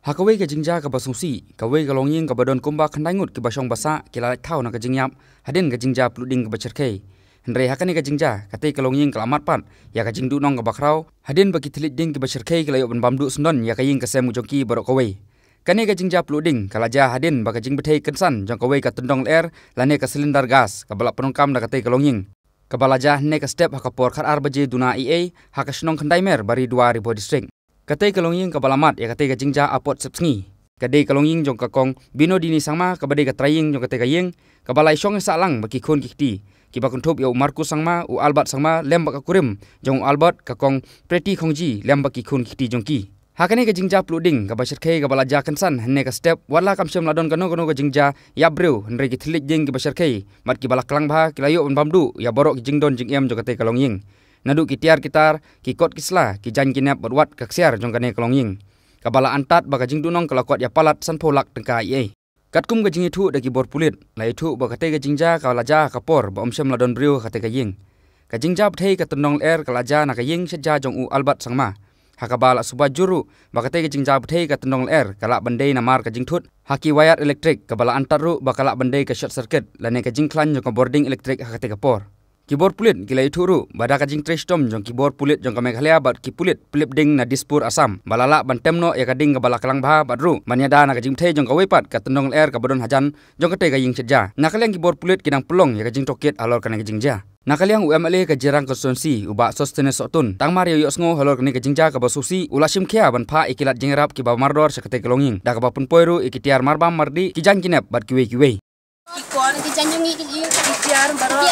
Hakawai ke jingja ke basungsi, kawai ke longying ke badon kumba kandangut ke basong basa ke lalak tau nak ke jingyap, hadin ke jingja peluding ke bacerkai. Hendrai hakani ke jingja, kate ke longying ke lamat pat, ya ke jingdu nong ke bakrau, hadin bagi telit ding ke bacerkai ke layok benbamdu sendon ya ke ying ke semu jongki barok kawai. Kani ke jingja peluding, kalaja hadin bagi jing betai kensan jong kawai ke tendong air, lane ke silindar gas, ke balap penungkam dah kate ke longying. Kebalaja ne ke step hakapor khat arbaje duna EA, hakasnong kendaimer bari 2 ribu distrik. Katai kalongying ke balamat ya katai ke jingja apot sepsengi. Kadai kalongying jong kakong bino dini sangma kabadai ke traying jong katai kaying kabalai syong salang baki khun kikti. Kiba kuntup ya Markus sangma u Albert sangma lem bak kurim jong Albert kakong Preti khongji lem baki khun kikti jongki. Hakane ke jingja pluding ka basharkai ka balaja kansan hne ka step wala kamsyam ladon kano ke jingja ya breu hendrai ki thilik jing ki basharkai mat ki balak klang bha ki layo bamdu ya borok ki jingdon jing em jong katai kalongying. Nadu ki tiar kitar, ki kot kisla, ki jan kinap berwat kaksiar jong kane kelongying. Kabala antat baka jing dunong kelakot ya palat san polak tengka ie. Katkum ke jing itu daki bor pulit, la itu baka te ke jingja kalaja kapor ba omsyam ladon briu kate ke ying. Ka jingja bthei ka tendong air kalaja na ka ying seja jong u Albert sangma. Hakabala suba juru baka te ke jingja bthei ka tendong air kala bandai namar ka jing thut. Haki wayar elektrik kabala antat ru bakala bandai ka short circuit lane ka jing klan jong ka boarding elektrik hakate kapor. Kibor pulit gila ituru bada kajing trestom jong kibor pulit jong ka Meghalaya bat ki pulit plip ding na Dispur Assam balala bantemno ya kading ka balakalang bha badru manyada na kajing thei jong ka wepat ka tendong air ka bodon hajan jong ka te ka ying seja nakaliang kibor pulit kinang pelong ya kajing toket alor kana kajing ja nakaliang UMLA ka jirang konstituensi uba sostenes sotun tangmar yo yosngo halor kana kajing ja ka basusi ulasim khia ban pha ikilat jingrap ki ba mardor sakate kelonging da ka ba pun poiru ikitiar marbam mardi ki jang kinep bat kiwe kiwe ikon ki janjungi ki ikitiar baro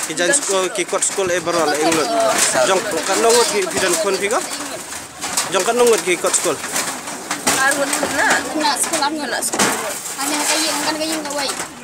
Kijan school kikot school eberol England. Jong kanongot ki bidan kon piga. Jong kanongot kikot school. Arun na school arun na school. Hanya kayi kan kayi kawai.